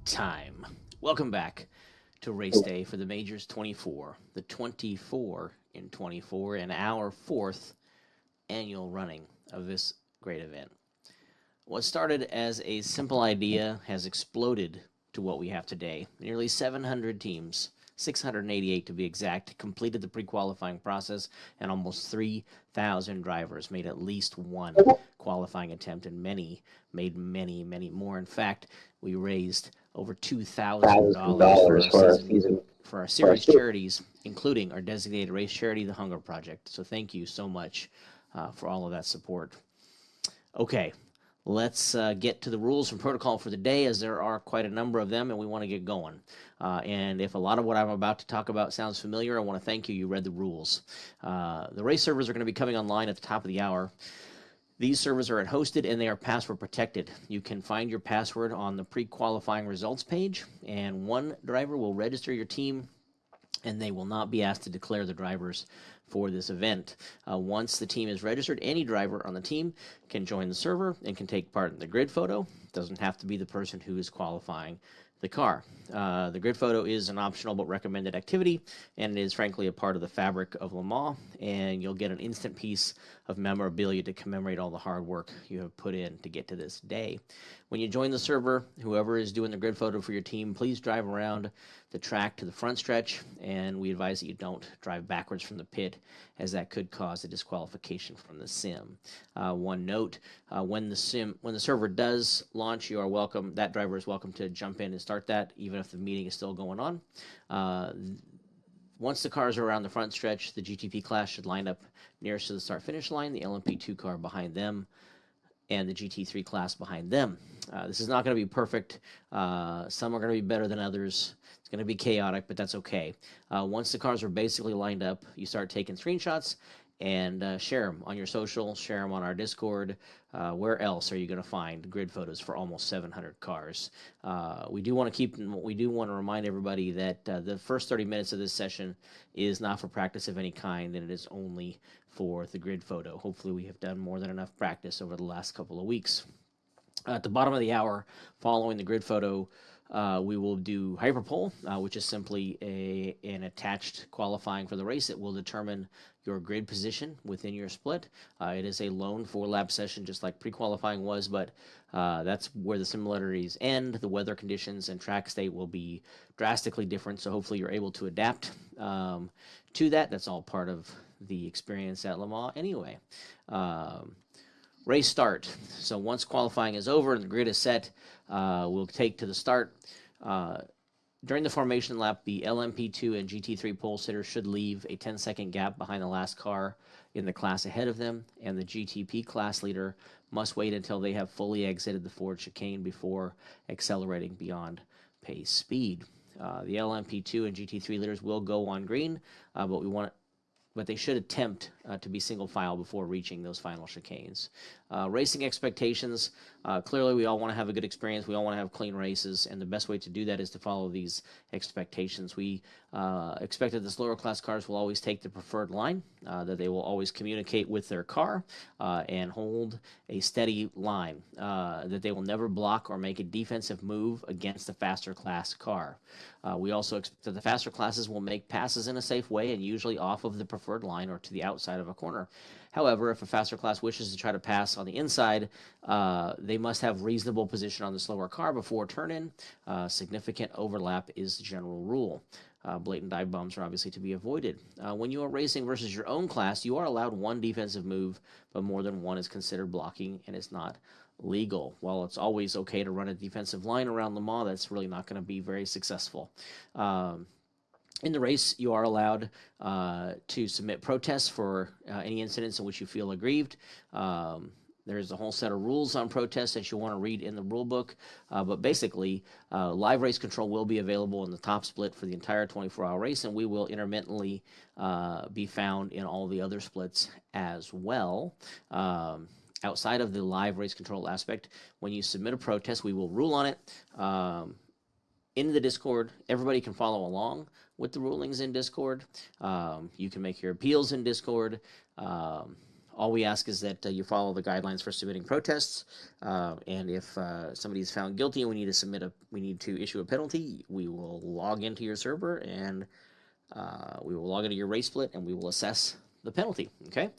time. Welcome back to race day for the Majors 24, the 24 in 24, and our fourth annual running of this great event. What started as a simple idea has exploded to what we have today. Nearly 700 teams, 688 to be exact, completed the pre qualifying process, and almost 3,000 drivers made at least one qualifying attempt, and many made many more. In fact, we raised over $2,000 for our season for our series charities, including our designated race charity, the Hunger Project. So thank you so much for all of that support. Okay, let's get to the rules and protocol for the day, as there are quite a number of them, and we want to get going. And if a lot of what I'm about to talk about sounds familiar, I want to thank you. You read the rules. The race servers are going to be coming online at the top of the hour. These servers are hosted and they are password protected. You can find your password on the pre-qualifying results page, and one driver will register your team, and they will not be asked to declare the drivers for this event. Once the team is registered, any driver on the team can join the server and can take part in the grid photo. It doesn't have to be the person who is qualifying the car. The grid photo is an optional but recommended activity, and it is frankly a part of the fabric of Le Mans, and you'll get an instant piece of memorabilia to commemorate all the hard work you have put in to get to this day. When you join the server, whoever is doing the grid photo for your team, please drive around the track to the front stretch, and we advise that you don't drive backwards from the pit, as that could cause a disqualification from the sim. One note, when the server does launch, you are welcome, that driver is welcome to jump in and start that, even if the meeting is still going on. Once the cars are around the front stretch, the GTP class should line up nearest to the start-finish line, the LMP2 car behind them, and the GT3 class behind them. This is not going to be perfect. Some are going to be better than others. It's going to be chaotic, but that's okay. Once the cars are basically lined up, you start taking screenshots and share them on your social, share them on our Discord. Where else are you going to find grid photos for almost 700 cars? We do want to remind everybody that the first 30 minutes of this session is not for practice of any kind, and it is only for the grid photo. Hopefully we have done more than enough practice over the last couple of weeks. At the bottom of the hour, following the grid photo, we will do Hyperpole, which is simply an attached qualifying for the race. It will determine your grid position within your split. It is a lone 4-lap session, just like pre-qualifying was, but that's where the similarities end. The weather conditions and track state will be drastically different, so hopefully you're able to adapt to that. That's all part of the experience at Le Mans anyway. Race start. So once qualifying is over and the grid is set, we'll take to the start. During the formation lap, the LMP2 and GT3 pole sitters should leave a 10-second gap behind the last car in the class ahead of them, and the GTP class leader must wait until they have fully exited the Ford chicane before accelerating beyond pace speed. The LMP2 and GT3 leaders will go on green, but they should attempt to be single file before reaching those final chicanes. Racing expectations, clearly we all want to have a good experience. We all want to have clean races, and the best way to do that is to follow these expectations. We expect that the slower class cars will always take the preferred line, that they will always communicate with their car and hold a steady line, that they will never block or make a defensive move against the faster class car. We also expect that the faster classes will make passes in a safe way and usually off of the preferred line or to the outside of a corner. However, if a faster class wishes to try to pass on the inside, they must have reasonable position on the slower car before turn-in. Significant overlap is the general rule. Blatant dive bombs are obviously to be avoided. When you are racing versus your own class, you are allowed one defensive move, but more than one is considered blocking and is not legal. While it's always okay to run a defensive line around Le Mans, that's really not going to be very successful. In the race, you are allowed to submit protests for any incidents in which you feel aggrieved. There's a whole set of rules on protests that you want to read in the rule book, but basically, live race control will be available in the top split for the entire 24-hour race, and we will intermittently be found in all the other splits as well. Outside of the live race control aspect, when you submit a protest, we will rule on it in the Discord. Everybody can follow along with the rulings in Discord. You can make your appeals in Discord. All we ask is that you follow the guidelines for submitting protests, and if somebody is found guilty and we need to issue a penalty, we will log into your server and we will log into your race split and we will assess the penalty. Okay.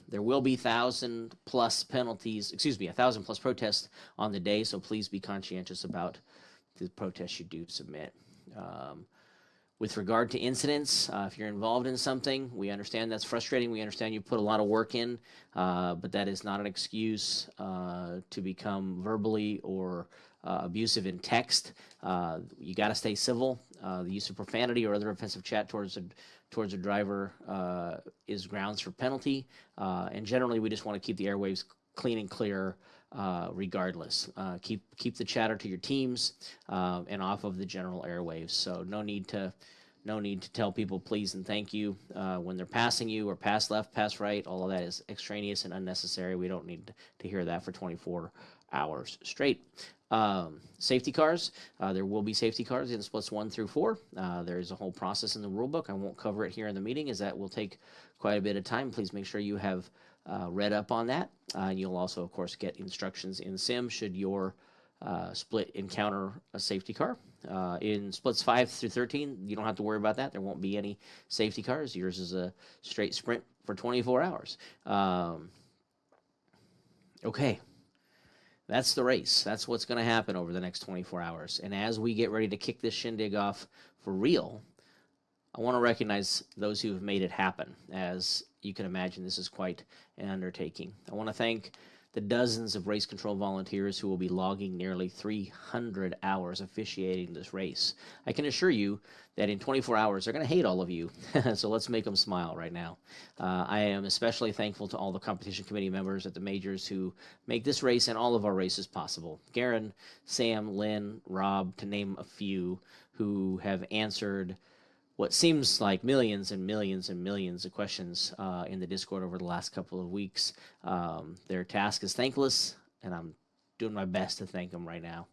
There will be 1,000+ penalties, 1,000+ protests on the day, so please be conscientious about the protests you do submit. With regard to incidents, if you're involved in something, we understand that's frustrating. We understand you put a lot of work in, but that is not an excuse to become verbally or abusive in text. You got to stay civil. The use of profanity or other offensive chat towards a driver is grounds for penalty. And generally, we just want to keep the airwaves clean and clear. Regardless, keep the chatter to your teams and off of the general airwaves. So no need to tell people please and thank you when they're passing you, or pass left, pass right. All of that is extraneous and unnecessary. We don't need to hear that for 24 hours straight. Safety cars. There will be safety cars in splits 1 through 4. There is a whole process in the rule book. I won't cover it here in the meeting, as that will take quite a bit of time. Please make sure you have read up on that. And you'll also, of course, get instructions in Sim should your split encounter a safety car. In splits 5 through 13, you don't have to worry about that. There won't be any safety cars. Yours is a straight sprint for 24 hours. Okay. That's the race. That's what's going to happen over the next 24 hours. And as we get ready to kick this shindig off for real, I want to recognize those who have made it happen. As you can imagine, this is quite an undertaking. I want to thank the dozens of race control volunteers who will be logging nearly 300 hours officiating this race. I can assure you that in 24 hours, they're going to hate all of you. So let's make them smile right now. I am especially thankful to all the competition committee members at the majors who make this race and all of our races possible. Garen, Sam, Lynn, Rob, to name a few, who have answered what seems like millions and millions and millions of questions in the Discord over the last couple of weeks. Their task is thankless, and I'm doing my best to thank them right now.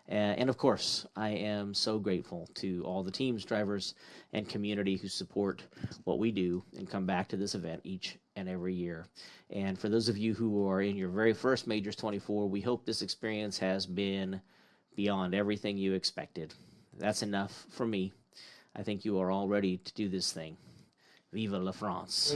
And of course, I am so grateful to all the teams, drivers, and community who support what we do and come back to this event each and every year. And for those of you who are in your very first Majors 24, we hope this experience has been beyond everything you expected. That's enough for me. I think you are all ready to do this thing. Vive la France.